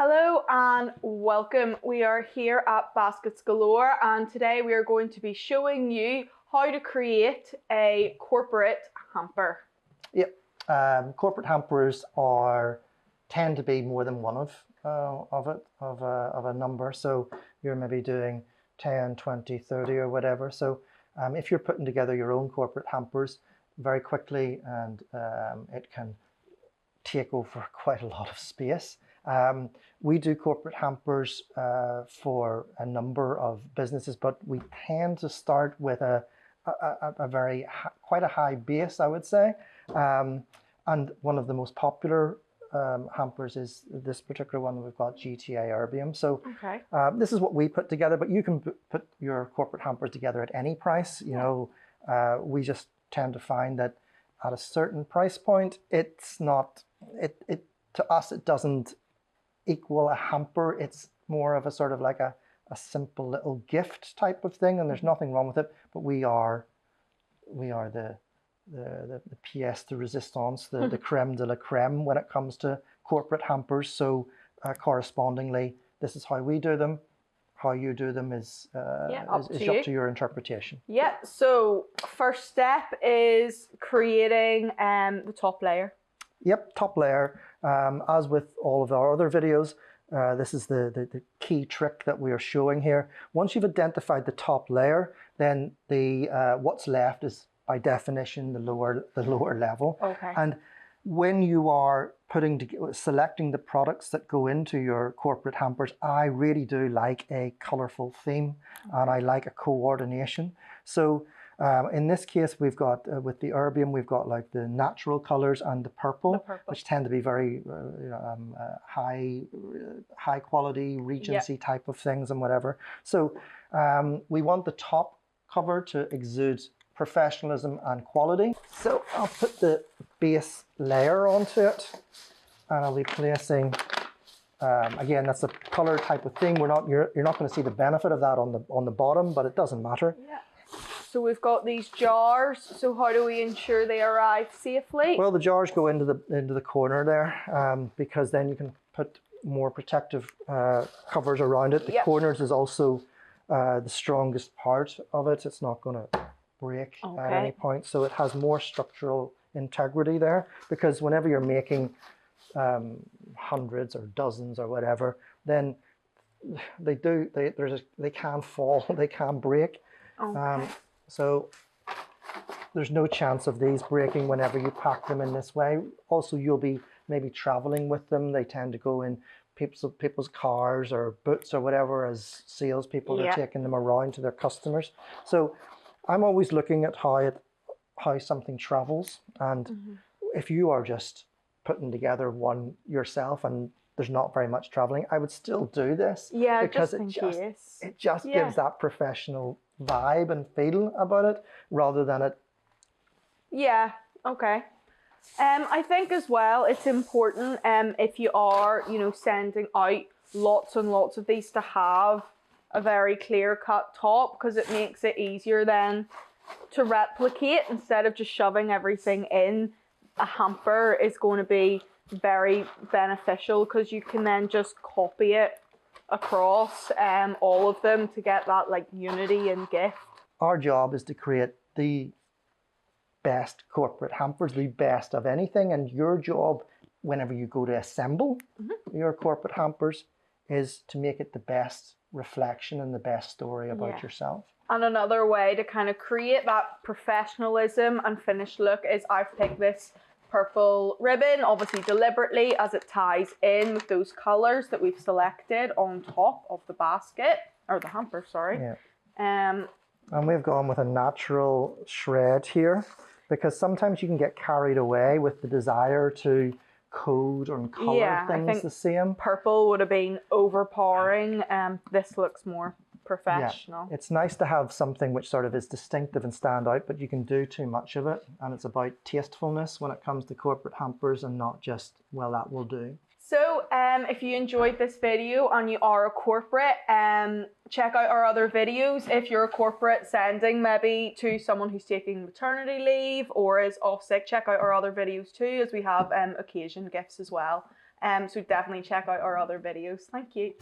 Hello and welcome. We are here at Baskets Galore and today we are going to be showing you how to create a corporate hamper. Yep, corporate hampers tend to be more than one of a number. So you're maybe doing 10, 20, 30 or whatever. So if you're putting together your own corporate hampers very quickly and it can take over quite a lot of space. We do corporate hampers for a number of businesses, but we tend to start with quite a high base, I would say. And one of the most popular hampers is this particular one. We've got GTA Erbium. So this is what we put together, but you can put your corporate hampers together at any price. You know, we just tend to find that at a certain price point, it's not, to us, it doesn't equal a hamper. It's more of a sort of like a simple little gift type of thing, and there's nothing wrong with it, but we are the pièce de résistance, the creme de la creme when it comes to corporate hampers. So correspondingly, this is how we do them. How you do them is up to your interpretation. Yeah, so first step is creating the top layer. Yep, top layer. As with all of our other videos, this is the key trick that we are showing here. Once you've identified the top layer, then what's left is by definition the lower level. Okay. And when you are selecting the products that go into your corporate hampers, I really do like a colorful theme, and I like a coordination. So in this case, we've got with the erbium, we've got like the natural colors and the purple, which tend to be very high quality Regency type of things and whatever. So we want the top cover to exude professionalism and quality. So I'll put the base layer onto it, and I'll be placing. Again, that's a color type of thing. You're not going to see the benefit of that on the bottom, but it doesn't matter. Yeah. So we've got these jars. So how do we ensure they arrive safely? Well, the jars go into the corner there, because then you can put more protective covers around it. The corners is also the strongest part of it. It's not going to break at any point, so it has more structural integrity there, because whenever you're making hundreds or dozens or whatever, then they can fall, they can break. So there's no chance of these breaking whenever you pack them in this way. Also, you'll be maybe traveling with them. They tend to go in people's cars or boots or whatever, as salespeople are taking them around to their customers. So I'm always looking at how something travels, and if you are just putting together one yourself and there's not very much traveling, I would still do this. Yeah, because it just gives that professional vibe and feel about it, rather than it. Yeah. Okay. I think as well it's important if you are sending out lots and lots of these to have a very clear-cut top, because it makes it easier then to replicate instead of just shoving everything in. A hamper is going to be very beneficial because you can then just copy it across all of them to get that like unity and gift. Our job is to create the best corporate hampers, the best of anything, and your job whenever you go to assemble your corporate hampers is to make it the best reflection and the best story about yourself. And another way to kind of create that professionalism and finished look is I've picked this purple ribbon, obviously deliberately, as it ties in with those colors that we've selected on top of the basket, or the hamper, sorry. And we've gone with a natural shred here, because sometimes you can get carried away with the desire to code and color things the same. Purple would have been overpowering. This looks more professional. Yeah. It's nice to have something which sort of is distinctive and stand out, but you can do too much of it, and it's about tastefulness when it comes to corporate hampers, and not just, well, that will do. So if you enjoyed this video and you are a corporate, check out our other videos. If you're a corporate sending maybe to someone who's taking maternity leave or is off sick, check out our other videos too, as we have occasion gifts as well. So definitely check out our other videos. Thank you.